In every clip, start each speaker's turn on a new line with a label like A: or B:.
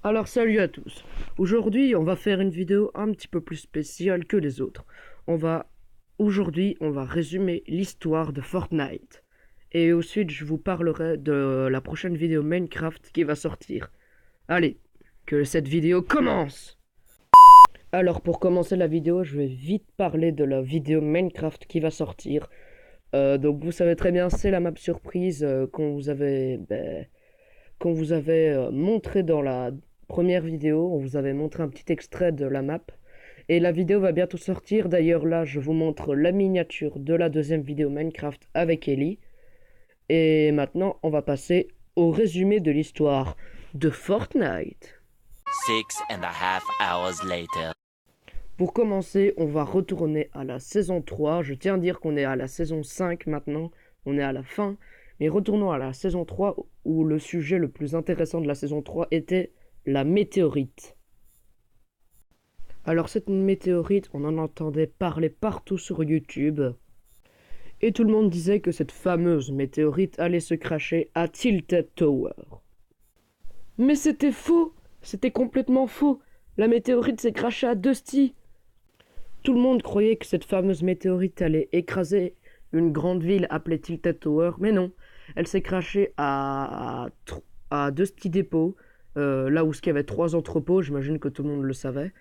A: Alors salut à tous. Aujourd'hui, on va faire une vidéo un petit peu plus spéciale que les autres. Aujourd'hui, on va résumer l'histoire de Fortnite. Et ensuite, je vous parlerai de la prochaine vidéo Minecraft qui va sortir. Allez, que cette vidéo commence! Alors pour commencer la vidéo, je vais vite parler de la vidéo Minecraft qui va sortir. Donc vous savez très bien, c'est la map surprise qu'on vous avait montré dans la première vidéo. On vous avait montré un petit extrait de la map. Et la vidéo va bientôt sortir. D'ailleurs, là, je vous montre la miniature de la deuxième vidéo Minecraft avec Ellie. Et maintenant, on va passer au résumé de l'histoire de Fortnite.
B: 6.5 hours later.
A: Pour commencer, on va retourner à la saison 3. Je tiens à dire qu'on est à la saison 5 maintenant. On est à la fin. Mais retournons à la saison 3 où le sujet le plus intéressant de la saison 3 était la météorite. Alors cette météorite, on en entendait parler partout sur YouTube. Et tout le monde disait que cette fameuse météorite allait se cracher à Tilted Tower. Mais c'était faux! C'était complètement faux! La météorite s'est crachée à Dusty! Tout le monde croyait que cette fameuse météorite allait écraser une grande ville appelée Tilted Tower, mais non. Elle s'est crachée à Dusty Depot, là où il y avait 3 entrepôts, j'imagine que tout le monde le savait.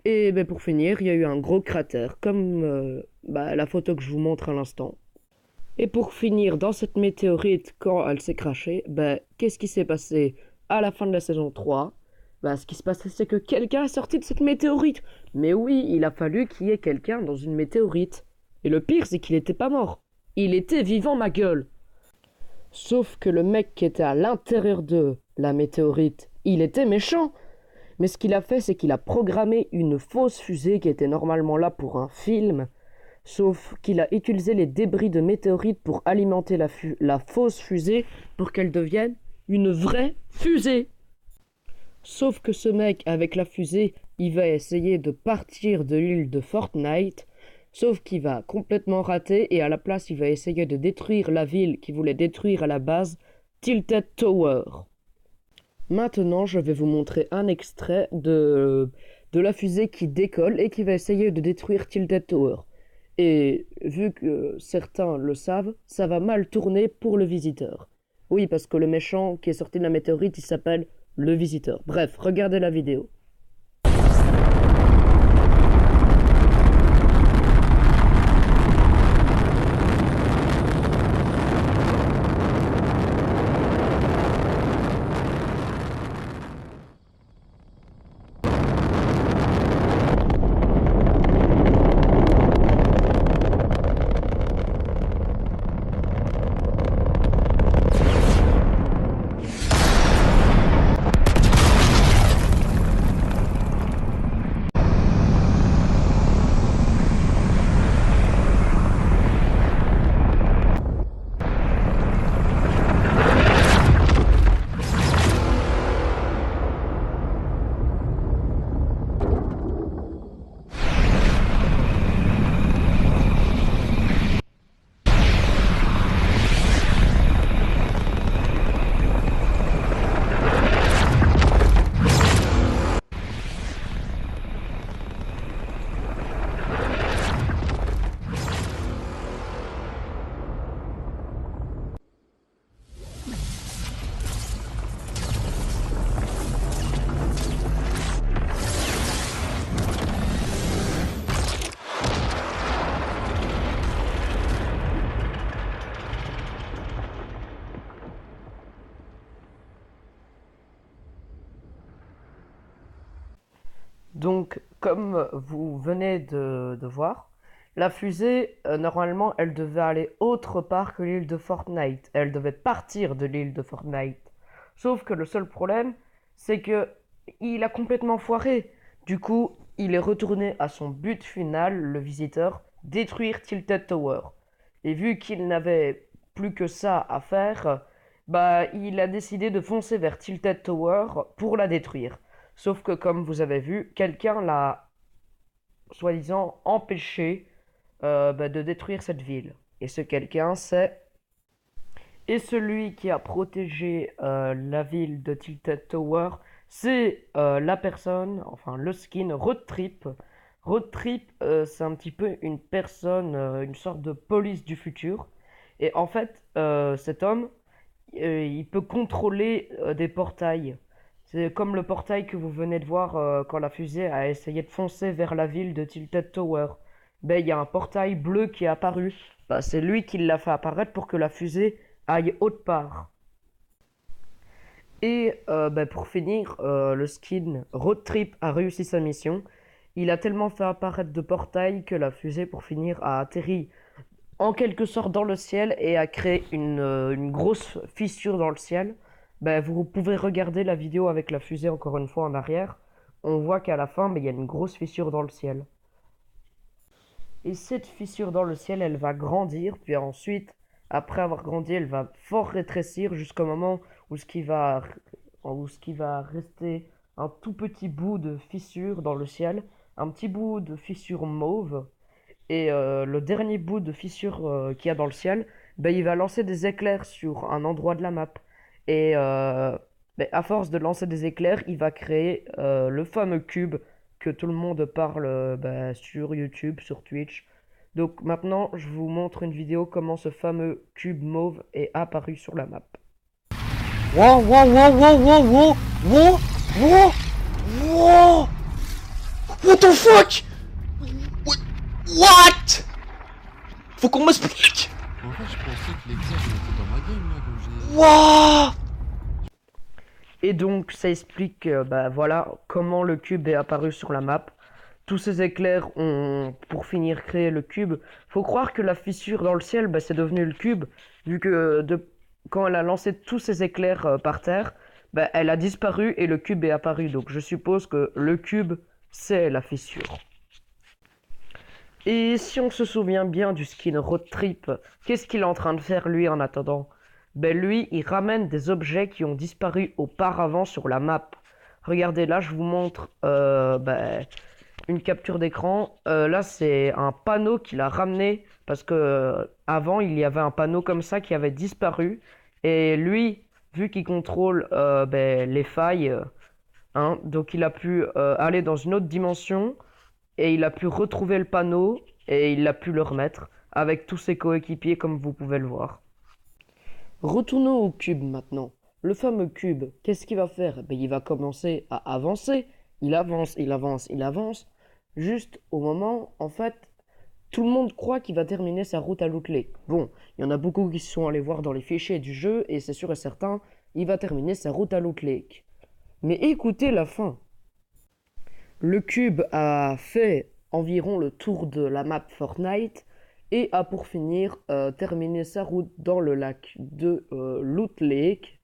A: Et ben, pour finir, il y a eu un gros cratère, comme la photo que je vous montre à l'instant. Et pour finir, dans cette météorite, quand elle s'est crachée, qu'est-ce qui s'est passé à la fin de la saison 3? Ce qui se passait, c'est que quelqu'un est sorti de cette météorite. Mais oui, il a fallu qu'il y ait quelqu'un dans une météorite. Et le pire, c'est qu'il n'était pas mort. Il était vivant, ma gueule. Sauf que le mec qui était à l'intérieur de la météorite, il était méchant. Mais ce qu'il a fait, c'est qu'il a programmé une fausse fusée qui était normalement là pour un film. Sauf qu'il a utilisé les débris de météorites pour alimenter la fausse fusée pour qu'elle devienne une vraie fusée. Sauf que ce mec, avec la fusée, il va essayer de partir de l'île de Fortnite, sauf qu'il va complètement rater et à la place, il va essayer de détruire la ville qu'il voulait détruire à la base, Tilted Tower. Maintenant, je vais vous montrer un extrait de la fusée qui décolle et qui va essayer de détruire Tilted Tower. Et vu que certains le savent, ça va mal tourner pour le visiteur. Oui, parce que le méchant qui est sorti de la météorite, il s'appelle le visiteur. Bref, regardez la vidéo. Donc, comme vous venez de voir, la fusée, normalement, elle devait aller autre part que l'île de Fortnite. Elle devait partir de l'île de Fortnite. Sauf que le seul problème, c'est que il a complètement foiré. Du coup, il est retourné à son but final, le visiteur, détruire Tilted Tower. Et vu qu'il n'avait plus que ça à faire, il a décidé de foncer vers Tilted Tower pour la détruire. Sauf que, comme vous avez vu, quelqu'un l'a, soi-disant, empêché de détruire cette ville. Et ce quelqu'un, c'est... Et celui qui a protégé la ville de Tilted Tower, C'est la personne, enfin le skin Road Trip. Road Trip, c'est un petit peu une personne, une sorte de police du futur. Et en fait, cet homme, il peut contrôler des portails. C'est comme le portail que vous venez de voir quand la fusée a essayé de foncer vers la ville de Tilted Tower. Ben, il y a un portail bleu qui est apparu. Ben, c'est lui qui l'a fait apparaître pour que la fusée aille autre part. Et ben, pour finir, le skin Road Trip a réussi sa mission. Il a tellement fait apparaître de portails que la fusée, pour finir, a atterri en quelque sorte dans le ciel et a créé une grosse fissure dans le ciel. Ben, vous pouvez regarder la vidéo avec la fusée encore une fois en arrière. On voit qu'à la fin, ben, il y a une grosse fissure dans le ciel. Et cette fissure dans le ciel, elle va grandir, puis ensuite, après avoir grandi, elle va fort rétrécir jusqu'au moment où ce qui va rester un tout petit bout de fissure dans le ciel, un petit bout de fissure mauve. Et le dernier bout de fissure qu'il y a dans le ciel, ben, il va lancer des éclairs sur un endroit de la map. Et ben, à force de lancer des éclairs, il va créer le fameux cube que tout le monde parle ben, sur YouTube, sur Twitch. Donc maintenant, je vous montre une vidéo comment ce fameux cube mauve est apparu sur la map.
C: Wow, wow, wow, wow, wow, wow, wow, wow, wow. What the fuck? What? Faut qu'on m'explique.
D: En fait, je pensais que l'éclair il était dans ma game là, quand j'ai.
C: Wow.
A: Et donc ça explique bah, voilà comment le cube est apparu sur la map. Tous ces éclairs ont pour finir créé le cube. Faut croire que la fissure dans le ciel bah, c'est devenu le cube vu que quand elle a lancé tous ces éclairs par terre, bah, elle a disparu et le cube est apparu. Donc je suppose que le cube c'est la fissure. Et si on se souvient bien du skin Road Trip, qu'est-ce qu'il est en train de faire lui en attendant? Ben lui, il ramène des objets qui ont disparu auparavant sur la map. Regardez, là, je vous montre ben, une capture d'écran. Là, c'est un panneau qu'il a ramené parce que avant, il y avait un panneau comme ça qui avait disparu. Et lui, vu qu'il contrôle ben, les failles, hein, donc il a pu aller dans une autre dimension et il a pu retrouver le panneau et il a pu le remettre avec tous ses coéquipiers comme vous pouvez le voir. Retournons au cube maintenant. Le fameux cube, qu'est-ce qu'il va faire? Ben, il va commencer à avancer. Il avance, il avance, il avance. Juste au moment, en fait, tout le monde croit qu'il va terminer sa route à Loot Lake. Bon, il y en a beaucoup qui se sont allés voir dans les fichiers du jeu et c'est sûr et certain, il va terminer sa route à Loot Lake. Mais écoutez la fin. Le cube a fait environ le tour de la map Fortnite et a pour finir terminé sa route dans le lac de Loot Lake.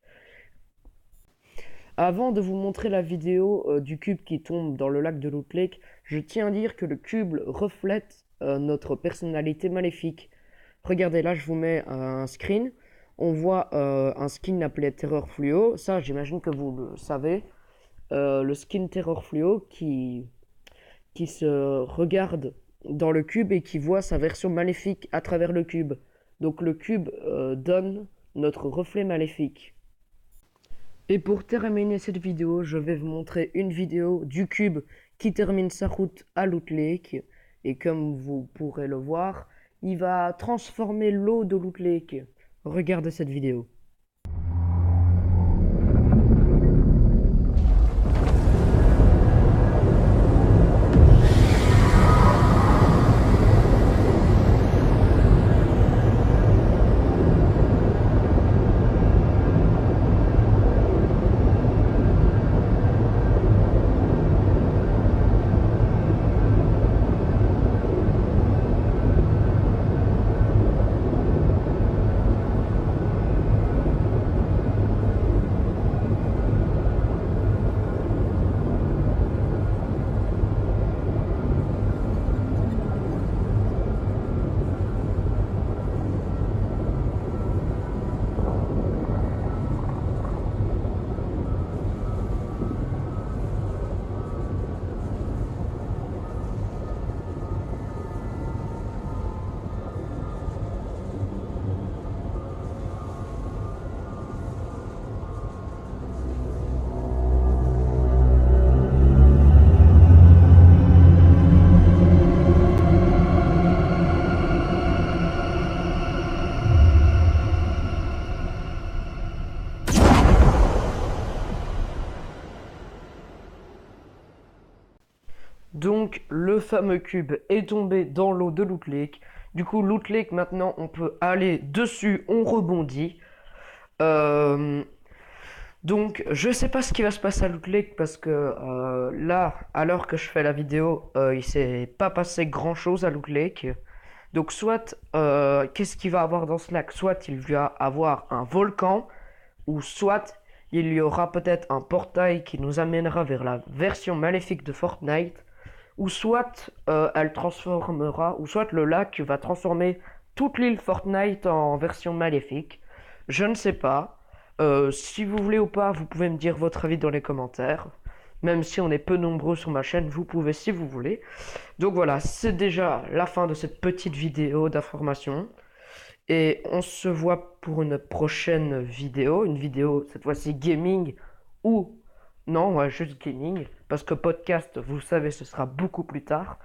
A: Avant de vous montrer la vidéo du cube qui tombe dans le lac de Loot Lake, je tiens à dire que le cube reflète notre personnalité maléfique. Regardez là, je vous mets un screen. On voit un skin appelé Terror Fluo. Ça, j'imagine que vous le savez. Le skin Terror Fluo qui se regarde dans le cube et qui voit sa version maléfique à travers le cube. Donc le cube donne notre reflet maléfique. Et pour terminer cette vidéo, je vais vous montrer une vidéo du cube qui termine sa route à Loot Lake. Et comme vous pourrez le voir, il va transformer l'eau de Loot Lake. Regardez cette vidéo. Donc le fameux cube est tombé dans l'eau de Loot Lake. Du coup Loot Lake maintenant on peut aller dessus, on rebondit. Donc je sais pas ce qui va se passer à Loot Lake parce que là, à l'heure que je fais la vidéo, il s'est pas passé grand chose à Loot Lake. Donc soit qu'est-ce qu'il va avoir dans ce lac? Soit il va avoir un volcan, ou soit il y aura peut-être un portail qui nous amènera vers la version maléfique de Fortnite, ou soit elle transformera, ou soit le lac va transformer toute l'île Fortnite en version maléfique. Je ne sais pas. Si vous voulez ou pas, vous pouvez me dire votre avis dans les commentaires. Même si on est peu nombreux sur ma chaîne, vous pouvez si vous voulez. Donc voilà, c'est déjà la fin de cette petite vidéo d'information. Et on se voit pour une prochaine vidéo. Une vidéo, cette fois-ci gaming. Ou, non, ouais, juste gaming. Parce que podcast, vous savez, ce sera beaucoup plus tard.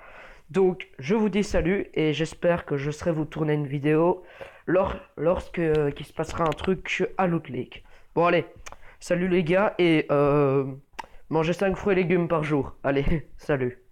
A: Donc, je vous dis salut et j'espère que je serai vous tourner une vidéo lorsque qu'il se passera un truc à Loot Lake. Bon, allez, salut les gars et mangez 5 fruits et légumes par jour. Allez, salut.